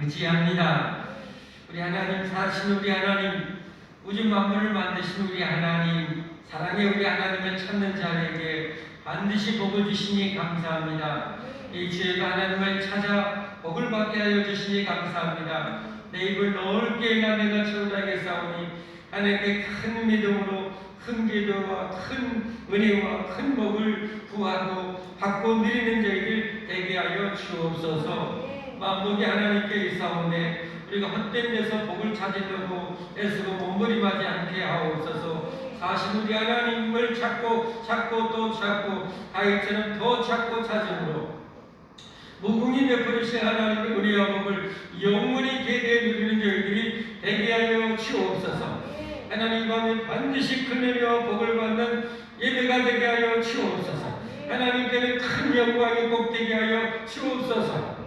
의지합니다. 우리 하나님 사신 우리 하나님, 우주 만물을 만드신 우리 하나님, 사랑의 우리 하나님을 찾는 자에게 반드시 복을 주시니 감사합니다. 이 주에도 하나님을 찾아 복을 받게 하여 주시니 감사합니다. 내 입을 넓게 나 내가 주님에게 싸우니 하나님께 큰 믿음으로 큰 기도와 큰 은혜와 큰 복을 구하고 받고 누리는 저희들 되게 하여 주옵소서. 만복이 하나님께 있사오니 우리가 헛된 데서 복을 찾으려고 애쓰고 몸부림하지 않게 하옵소서. 사실 우리 하나님을 찾고 또 찾고 다윗처럼 더 찾고 찾음으로 무궁히 베푸르신 하나님의 은혜와 복을 영원히 대대에 누리는 저희들이 되게 하여 주옵소서. 하나님 밤에 반드시 큰 은혜와 복을 받는 예배가 되게 하여 주옵소서. 하나님께는 큰 영광이 꼭 되게 하여 주옵소서.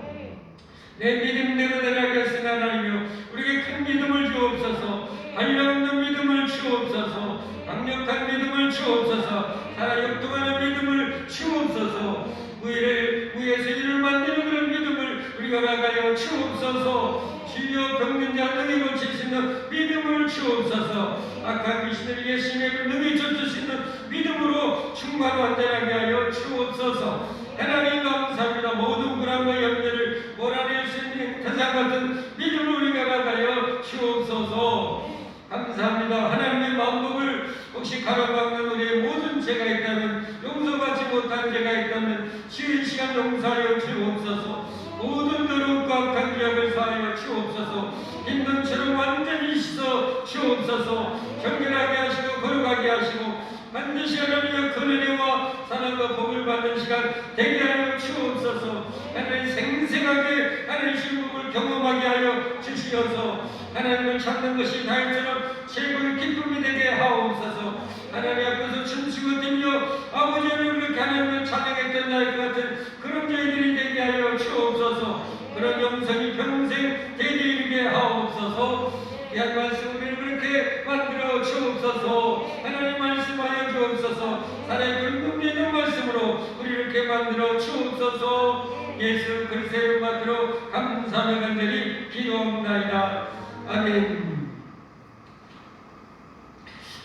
내 믿음대로 되라겠으니 하나님이여 우리에게 큰 믿음을 주옵소서. 한량없는 믿음을 주옵소서. 강력한 믿음을 주옵소서. 살아 역동하는 믿음을 주옵소서. 무에서 일을 만드는 그런 믿음을 우리가 나가여 주옵소서. 주여 병든 자 능히 고칠 수 있는 믿음을 주옵소서. 악한 귀신을 예수님의 능히 쫓을 수 있는 믿음으로 충만 완전하게 하여 주옵소서. 하나님 감사합니다. 모든 불안과 염려를 몰아낼 수 있는 태산 같은 믿음을 우리가 나가여 주옵소서. 감사합니다. 하나님의 만복을 혹시 가로막는 우리의 모든 죄가 있다면, 용서받지 못한 죄가 있다면 지은 시간 용서하여 주옵소서. 모든 더러움과 악한 기억을 사하여 주옵소서. 힘든 죄를 완전히 씻어 주옵소서. 경건하게 하시고 거룩하게 하시고 반드시 하나님의 은혜와 사랑과 복을 받는 시간 되게 하여 주옵소서. 하나님 생생하게 하나님의 신복을 경험하게 하여 주시어서 하나님을 찾는 것이 다윗처럼 최고의 기쁨이 되게 하옵소서. 하나님 앞에서 춤추고 뛰며 아버지를 그렇게 하나님을 찬양했던 날 같은 그런 저희들이 되게 하여 주옵소서. 그런 영성이 평생 되게 하옵소서. 귀한 말씀 우리를 그렇게 만들어 주옵소서. 하나님 말씀하여 주옵소서. 하나님 그런 믿는 말씀으로 우리를 이렇게 만들어 주옵소서. 예수 그리스도의 이름 받들어 감사하며 간절히 기도합나이다. 아멘.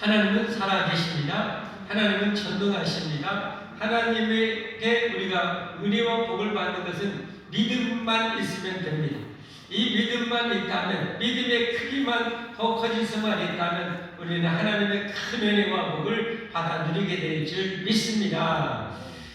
하나님은 살아계십니다. 하나님은 전능하십니다. 하나님에게 우리가 은혜와 복을 받는 것은 믿음만 있으면 됩니다. 이 믿음만 있다면, 믿음의 크기만 더 커질 수만 있다면 우리는 하나님의 큰 은혜와 복을 받아 누리게 될 줄 믿습니다.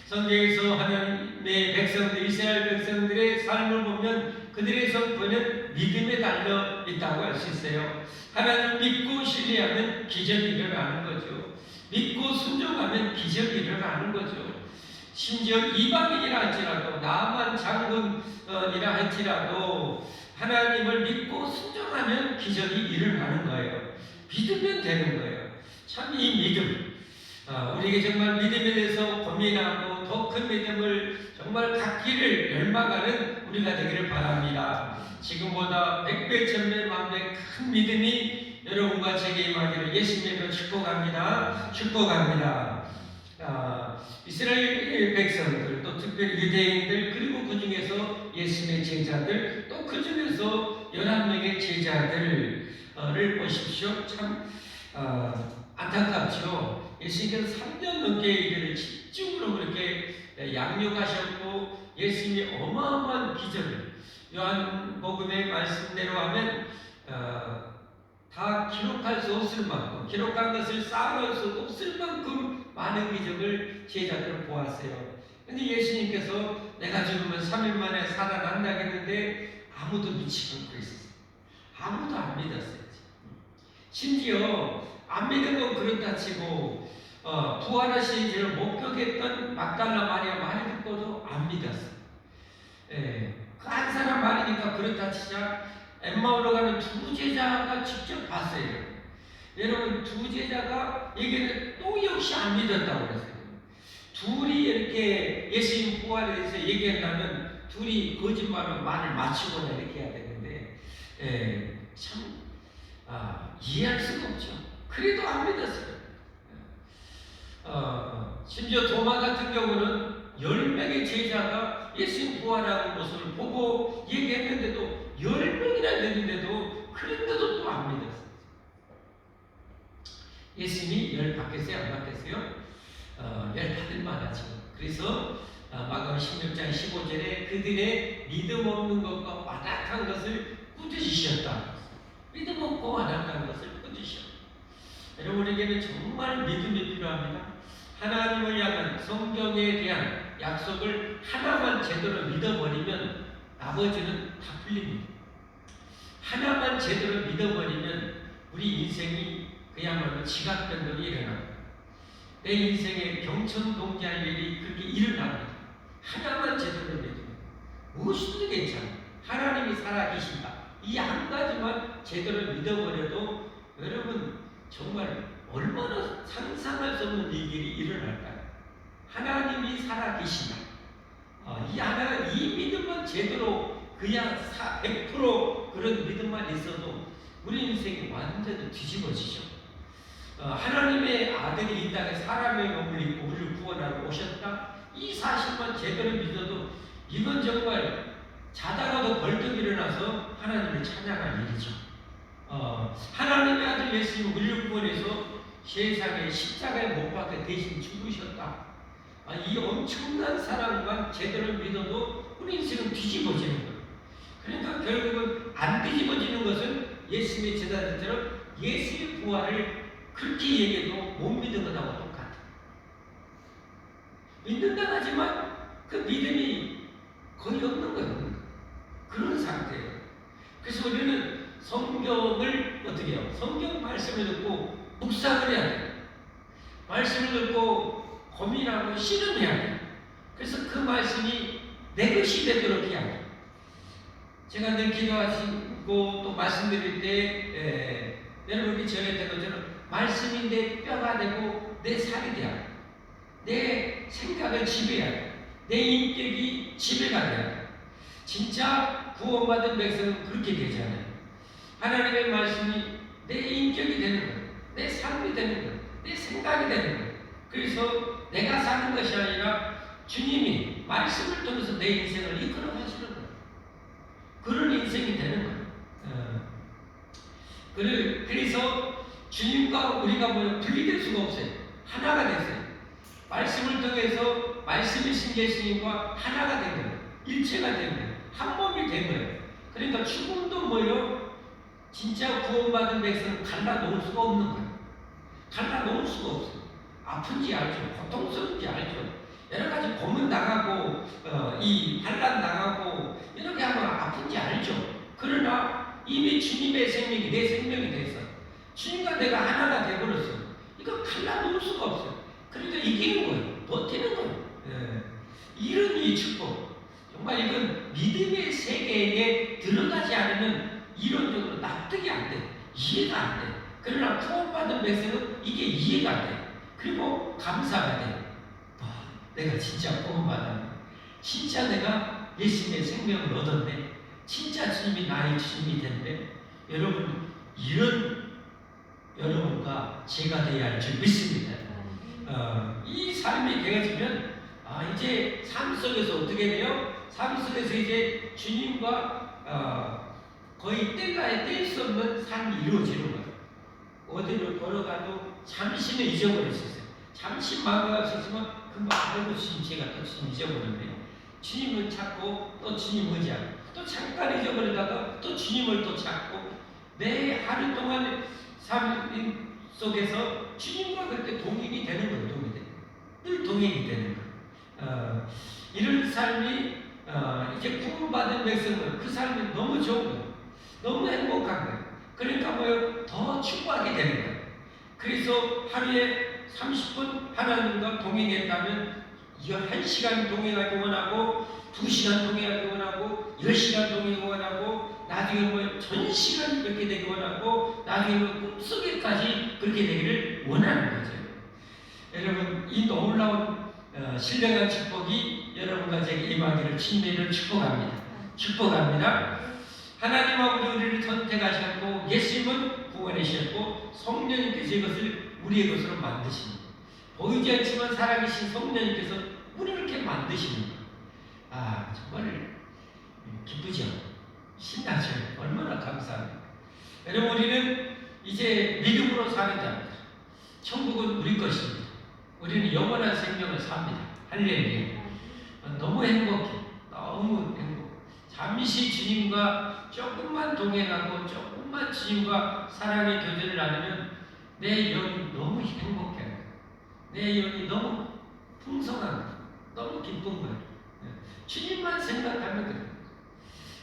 성경에서 하나님의 백성들, 이스라엘 백성들의 삶을 보면 그들의 성품은 믿음에 달려 있다고 할 수 있어요. 하나님 믿고 신뢰하면 기적이 일어나는 거죠. 믿고 순종하면 기적이 일어나는 거죠. 심지어 이방인이라 할지라도, 나만 장군이라 할지라도 하나님을 믿고 순종하면 기적이 일어나는 거예요. 믿으면 되는 거예요. 참 이 믿음, 우리에게 정말 믿음에 대해서 고민하고 더 큰 믿음을 정말 갖기를 열망하는 우리가 되기를 바랍니다. 지금보다 100배, 1000배, 만배 큰 믿음이 여러분과 제게 임하기를 예수님으로 축복합니다. 축복합니다. 이스라엘 백성들, 또 특별히 유대인들, 그리고 그 중에서 예수님의 제자들, 또 그 중에서 11명의 제자들을 보십시오. 참 안타깝죠. 예수님께서 3년 넘게 이들을 집중으로 그렇게 양육하셨고, 예수님이 어마어마한 기적을, 요한복음의 말씀대로 하면 다 기록할 수 없을 만큼, 기록한 것을 쌓아놓을 수 없을 만큼 많은 기적을 제자들은 보았어요. 근데 예수님께서 내가 죽으면 3일 만에 살아난다 했는데 아무도 믿지 않고 있었어요. 아무도 안 믿었어요. 심지어 안 믿은 건 그렇다 치고 부활하신 이를 목격했던 막달라 마리아 말을 듣고도 안 믿었어요. 그 한 사람 말이니까 그렇다 치자 엠마오로 가는 두 제자가 직접 봤어요. 여러분, 두 제자가 얘기는 또 역시 안 믿었다고 그랬어요. 둘이 이렇게 예수님 부활에 대해서 얘기한다면 둘이 거짓말로 말을 맞추거나 이렇게 해야 되는데 참 이해할 수가 없죠. 그래도 안 믿었어요. 심지어 도마 같은 경우는 10명의 제자가 예수님 부활하는 모습을 보고 얘기했는데도 10명이나 되는데도 그런데도 또 안 믿었어요. 예수님이 열 받겠어요? 안 받겠어요? 열 받을 만하죠. 그래서 마가복음 16장 15절에 그들의 믿음 없는 것과 완악한 것을 꾸짖으셨다. 믿음 없고 완악한 것을 꾸짖으셨다. 여러분에게는 정말 믿음이 필요합니다. 하나님을 향한 성경에 대한 약속을 하나만 제대로 믿어버리면 나머지는 다 풀립니다. 하나만 제대로 믿어버리면 우리 인생이 그야말로 지각변동이 일어납니다. 내 인생에 경천동지할 일이 그렇게 일어납니다. 하나만 제대로 믿으면 무엇이든 괜찮아요. 하나님이 살아계신다. 이 한 가지만 제대로 믿어버려도 여러분 정말 얼마나 상상할 수 없는 일들이 일어날까요? 하나님이 살아계신다. 이 믿음만 제대로 그냥 100% 그런 믿음만 있어도 우리 인생이 완전히 뒤집어지죠. 하나님의 아들이 이 땅에 사람의 몸을 입고 우리를 구원하러 오셨다. 이 사실만 제대로 믿어도 이건 정말 자다가도 벌떡 일어나서 하나님을 찬양할 일이죠. 하나님의 아들 예수님은 우리를 구원해서 세상에 십자가에 못 박혀 대신 죽으셨다. 이 엄청난 사랑만 제대로 믿어도 우리 인생은 뒤집어지는 거예요. 그러니까 결국은 안 뒤집어지는 것은 예수님의 제자들처럼 예수의 부활을 그렇게 얘기해도 못 믿은 것하고 똑같아요. 믿는다 하지만 그 믿음이 거의 없는 거예요. 그런 상태예요. 그래서 우리는 성경을 어떻게 해요? 성경 말씀을 듣고 묵상을 해야 돼요. 말씀을 듣고 고민하고 실험해야 돼요. 그래서 그 말씀이 내 것이 되도록 해야 돼요. 제가 늘 기도하시고 또 말씀드릴 때 여러분이 전했던 것처럼 말씀이 내 뼈가 되고 내 살이 돼야 돼요. 내 생각을 지배해야 돼요. 내 인격이 지배가 돼야 돼요. 진짜 구원받은 백성은 그렇게 되잖아요. 하나님의 말씀이 내 인격이 되는 거예요. 내 삶이 되는 거예요. 내 생각이 되는 거예요. 그래서 내가 사는 것이 아니라 주님이 말씀을 통해서 내 인생을 이끌어 가시는 거예요. 그런 인생이 되는 거예요. 그래서 주님과 우리가 분리될 수가 없어요. 하나가 됐어요. 말씀을 통해서 말씀이신 예수님과 하나가 된 거예요. 일체가 된 거예요. 한 몸이 된 거예요. 그러니까 죽음도 진짜 구원받은 백성은 갈라놓을 수가 없는 거예요. 갈라놓을 수가 없어요. 아픈지 알죠. 고통스러운지 알죠. 여러 가지 고문 당하고 이 반란 당하고 이렇게 하면 아픈지 알죠. 그러나 이미 주님의 생명이 내 생명이 돼서 주님과 내가 하나가 되어버렸어요. 이거 갈라놓을 수가 없어요. 그러니까 이기는 거예요. 버티는 거예요. 이런 이 축복. 정말 이건 믿음의 세계에 들어가지 않으면 이론적으로 납득이 안 돼. 이해가 안 돼. 그러나 구원받은 백성은 이게 이해가 안 돼. 그리고 감사가 돼. 내가 진짜 구원받았네. 진짜 내가 예수님의 생명을 얻었네. 진짜 주님이 나의 주님이 됐네. 여러분, 이런 여러분과 제가 되어야 할 줄 믿습니다. 이 삶이 되어지면 이제 삶 속에서 어떻게 돼요? 삶 속에서 이제 주님과 거의 뗄 수 없는 삶이 이루어지는 거예요. 어디를 걸어가도 잠시는 잊어버렸었어요. 잠시 마음이 없었지만 금방 알고 주님 제가 또 주님 잊어버렸네요. 주님을 찾고 또 주님 의지하고 또 잠깐 잊어버리다가 또 주님을 또 찾고 내 하루 동안 삶 속에서 주님과 그렇게 동행이 되는 거예요. 늘 동행이 되는 거예요. 이런 삶이 이제 구원받은 백성은 그 삶이 너무 좋은 거예요. 너무 행복한 거예요. 그러니까 더 추구하게 되는 거예요. 그래서 하루에 30분 하나님과 동행했다면 1시간 동행하기 원하고 2시간 동행하기 원하고 10시간 동행하기 원하고 나중에 전시간이 그렇게 되기 원하고 나중에 꿈속에까지 그렇게 되기를 원하는 거죠. 여러분, 이 놀라운 신령한 축복이 여러분과 제게 임하기를 주님을 축복합니다. 하나님 아버지 우리를 선택하셨고 예수님은 구원하셨고 성령님께서 이것을 우리의 것으로 만드십니다. 보이지 않지만 살아계신 성령님께서 우리를 이렇게 만드시는 거예요. 정말 기쁘죠. 신나죠. 얼마나 감사합니다. 여러분, 우리는 이제 믿음으로 사는 자입니다. 천국은 우리 것입니다. 우리는 영원한 생명을 삽니다. 할렐루야. 너무 행복해. 너무 행복해. 잠시 주님과 조금만 동행하고 조금만 주님과 사랑의 교제를 나누면 내 영이 너무 행복해요. 내 영이 너무 풍성합니다. 너무 기쁜 거예요. 주님만 생각하면 그래요.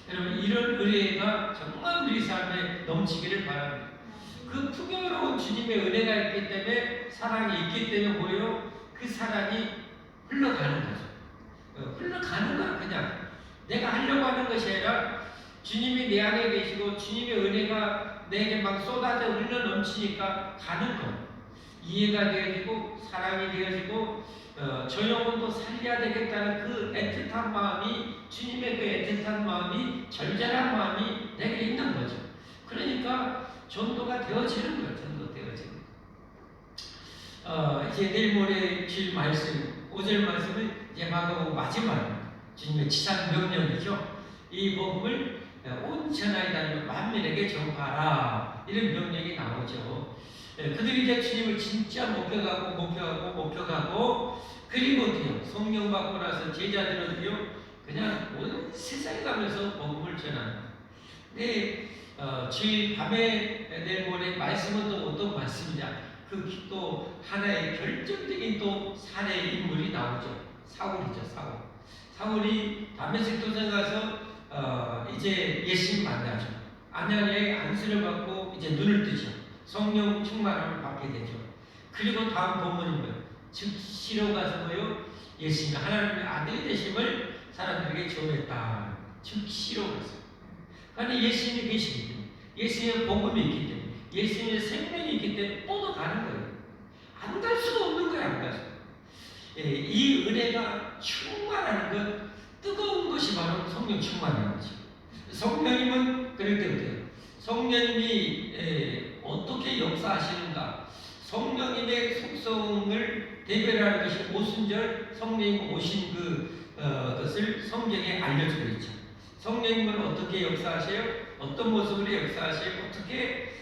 여러분, 이런 은혜가 정말 우리 삶에 넘치기를 바랍니다. 그 풍요로운 주님의 은혜가 있기 때문에, 사랑이 있기 때문에 뭐예요? 그 사랑이 흘러가는 거죠. 흘러가는 거야. 그냥 내가 하려고 하는 것이 아니라 주님이 내 안에 계시고 주님의 은혜가 내게 막 쏟아져 흘러 넘치니까 가는 거예요. 이해가 되어지고 사랑이 되어지고 저 영혼도 살려야 되겠다는 그 애틋한 마음이, 주님의 그 애틋한 마음이, 절절한 마음이 내게 있는 거죠. 그러니까 전도가 되어지는 거예요. 전도 되어지는 거예요. 이제 내일 모레 주일 말씀, 5절 말씀은 이제 마가복음 마지막 주님의 지상 명령이죠. 이 복음을 온 천하에 다니며 만민에게 전파하라, 이런 명령이 나오죠. 그들이 이제 주님을 진짜 목표하고 그리고 어떻게요? 성령 받고 나서 제자들은요 그냥 온 세상에 가면서 복음을 전합니다. 네, 주일 밤에 내일 모레 말씀은 또 어떤 말씀이냐? 그 또 하나의 결정적인 또 사례 인물이 나오죠. 사울이죠. 사울이 다메섹 도성에 가서 이제 예수님 만나죠. 아냐니아의 안수를 받고 이제 눈을 뜨죠. 성령 충만함을 받게 되죠. 그리고 다음 본문인 거예요. 즉시로 가서 뭐요? 예수님 하나님의 아들이 되심을 사람들에게 전했다. 즉시로 가서. 아니, 예수님이 계시기 때문에, 예수님의 복음이 있기 때문에, 예수님의 생명이 있기 때문에 뻗어가는 거예요. 안 갈 수가 없는 거예요. 안 갈 수가. 이 은혜가 충만하는 것, 뜨거운 것이 바로 성령 충만한 거죠. 성령님은 그럴 때부터요. 성령님이 어떻게 역사하시는가? 성령님의 속성을 대별하는 것이 오순절 성령님 오신 것을 성경에 알려주고 있죠. 성령님은 어떻게 역사하세요? 어떤 모습으로 역사하세요? 어떻게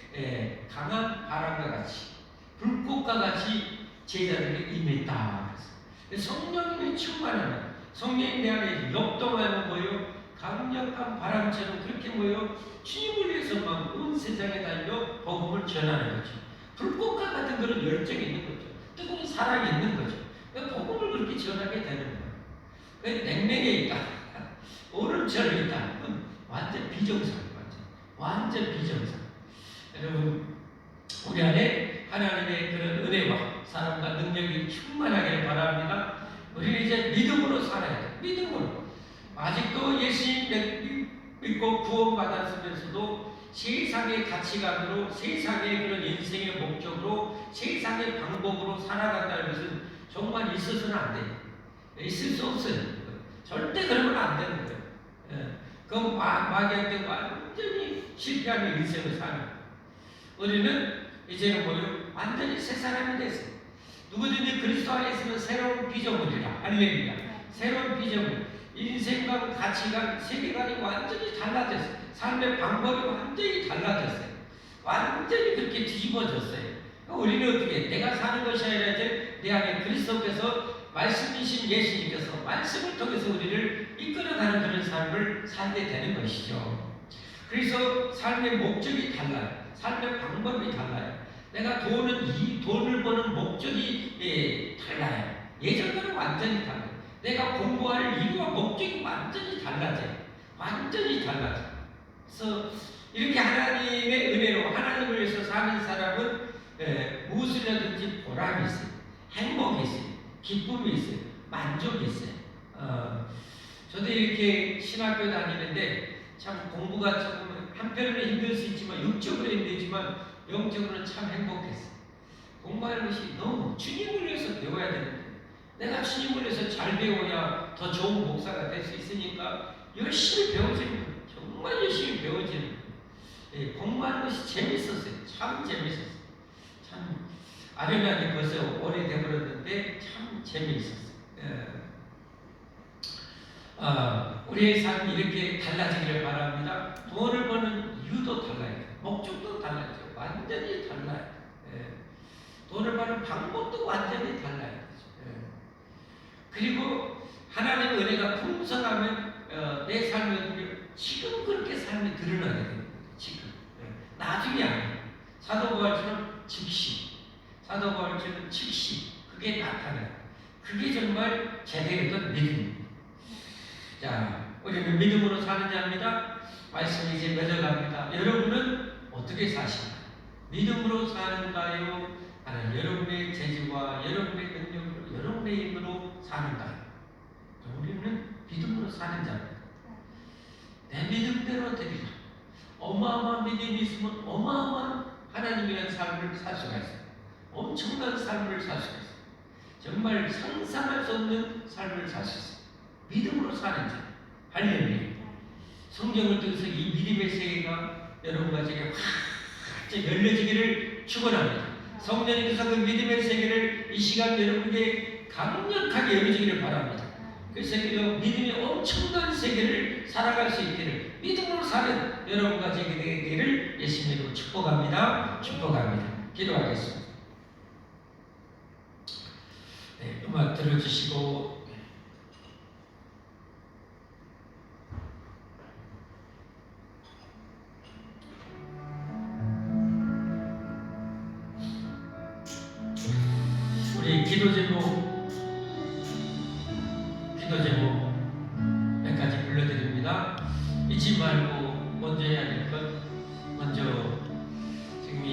강한 바람과 같이, 불꽃과 같이 제자들에게 임했다. 성령님이 충만하는, 성령님 내 안에 역동하는 뭐요? 강력한 바람처럼 그렇게 뭐요? 주님을 위해서 막 온 세상에 달려 복음을 전하는 거죠. 불꽃과 같은 그런 열정이 있는 거죠. 뜨거운 사랑이 있는 거죠. 복음을 그렇게 전하게 되는 거예요. 냉랭해 있다, 얼음처럼 있다, 완전 비정상, 완전 비정상. 여러분, 우리 안에 하나님의 그런 은혜와 사랑과 능력이 충만하길 바랍니다. 우리는 이제 믿음으로 살아야 돼요. 믿음으로. 아직도 예수님 믿고 구원받았으면서도 세상의 가치관으로, 세상의 그런 인생의 목적으로, 세상의 방법으로 살아간다는 것은 정말 있어서는 안 돼요. 있을 수 없어요. 절대 그러면 안 되는 거예요. 그럼 마귀한테 완전히 실패하는 인생을 사는 거예요. 우리는 이제는 뭐요? 완전히 새 사람이 됐어요. 누구든지 그리스도 안에 있으면 새로운 피조물이라. 할렐루야. 새로운 피조물. 인생과 가치관, 세계관이 완전히 달라졌어요. 삶의 방법이 완전히 달라졌어요. 완전히 그렇게 뒤집어졌어요. 우리는 어떻게, 내가 사는 것이 아니라 이제 내 안에 그리스도께서, 말씀이신 예수님께서 말씀을 통해서 우리를 이끌어가는 그런 삶을 살게 되는 것이죠. 그래서 삶의 목적이 달라요. 삶의 방법이 달라요. 내가 돈을 버는 목적이 달라요. 예전과는 완전히 달라요. 내가 공부할 이유와 목적이 완전히 달라져요. 완전히 달라져요. 그래서 이렇게 하나님의 은혜로 하나님을 위해서 사는 사람은 무엇을 하든지 보람이 있어요. 행복이 있어요. 기쁨이 있어요. 만족이 있어요. 저도 이렇게 신학교 다니는데 참 공부가 조금 한편으로는 힘들 수 있지만, 육적으로 힘들지만 영적으로는 참 행복했어요. 공부하는 것이 너무 주님을 위해서 배워야 되는데, 내가 주님을 위해서 잘 배워야 더 좋은 목사가 될 수 있으니까 열심히 배워지는 거예요. 정말 열심히 배워지는 거예요. 공부하는 것이 재밌었어요. 참 재밌었어요. 참 아련하게 벌써 오래되버렸는데 참 재미있었어요. 우리의 삶이 이렇게 달라지기를 바랍니다. 돈을 버는 이유도 달라요. 목적도 달라요. 완전히 달라요. 예. 돈을 버는 방법도 완전히 달라요. 예. 그리고 하나님의 은혜가 풍성하면 내 삶에 지금 그렇게 삶이 드러나게 됩니다. 지금. 예. 나중에 아니에요. 사도 바울처럼 즉시, 사도 바울처럼 즉시 그게 나타나요. 그게 정말 제대로 된 믿음입니다. 자, 우리는 믿음으로 사는 자입니다. 말씀이 이제 맺어갑니다. 여러분은 어떻게 사시나요? 믿음으로 사는가요? 아니면 여러분의 재주와 여러분의 능력으로, 여러분의 힘으로 사는가요? 우리는 믿음으로 사는 자입니다. 내 믿음대로 됩니다. 어마어마한 믿음이 있으면 어마어마한 하나님이라는 삶을 살 수가 있어요. 엄청난 삶을 살 수가 있어요. 정말 상상할 수 없는 삶을 살 수 있어요. 믿음으로 사는 자. 할렐루야. 성경을 통해서 이 믿음의 세계가 여러분과 제게 확 열려지기를 축원합니다. 성령님께서 그 믿음의 세계를 이 시간 여러분에게 강력하게 열려지기를 바랍니다. 그 세계로 믿음의 엄청난 세계를 살아갈 수 있기를 믿음으로 사는 여러분과 제게 되기를 예수님으로 축복합니다. 축복합니다. 기도하겠습니다. 네, 음악 들어주시고 우리 기도 제목 몇 가지 불러드립니다. 잊지 말고 먼저 해야 될 것, 먼저 지금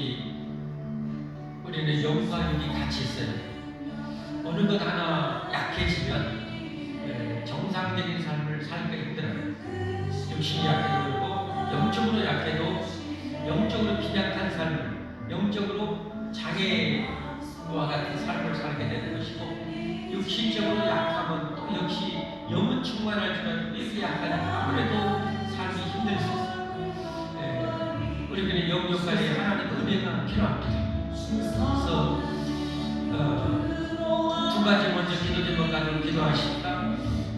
우리는 영과 육이 같이 있어요. 어느 것 하나 약해지면 정상적인 삶을 살기가 힘들어요. 육신이 약해도 그렇고 영적으로 약해도 영적으로 빈약한 삶을, 영적으로 장애와 같은 삶을 살게 되는 것이고, 육신적으로 약하면 또 역시 영은 충만하지만 이렇게 약하니 아무래도 삶이 힘들 수 있어요. 우리들은 영역까지 하나님의 은혜가 필요합니다. 그래서 두 가지 먼저 기도 제목 가지고 기도하십니다.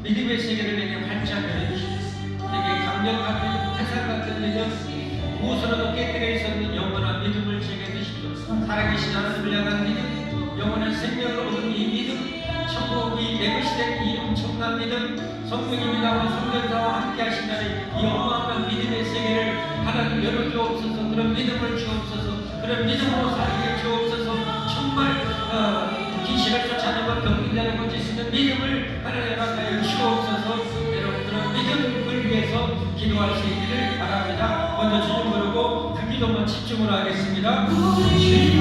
믿음의 세계를 내게 활짝 열어주시고 내게 강력한 태산 같은 믿음, 무엇으로도 깨뜨릴 수 없는 영원한 믿음을 제게 주십시오. 살아계신 하나님을 향한 믿음, 영원한 생명을 얻은 이 믿음, 천국이 내 것이 된 이 엄청난 믿음, 성령님이 나와 성령자와 함께 하신다는 이 어마어마한 믿음의 세계를 하나님 열어주옵소서. 그런 믿음을 주옵소서. 그런 믿음으로 살게 주옵소서. 정말 귀신을 쫓아내고 병들다는 것이 있는 믿음을 하나님 앞에 주옵소서. 여러분 그런 믿음을 위해서 기도할 수 있기를 바랍니다. 먼저 주님 부르고 그 기도만 집중을 하겠습니다. 주님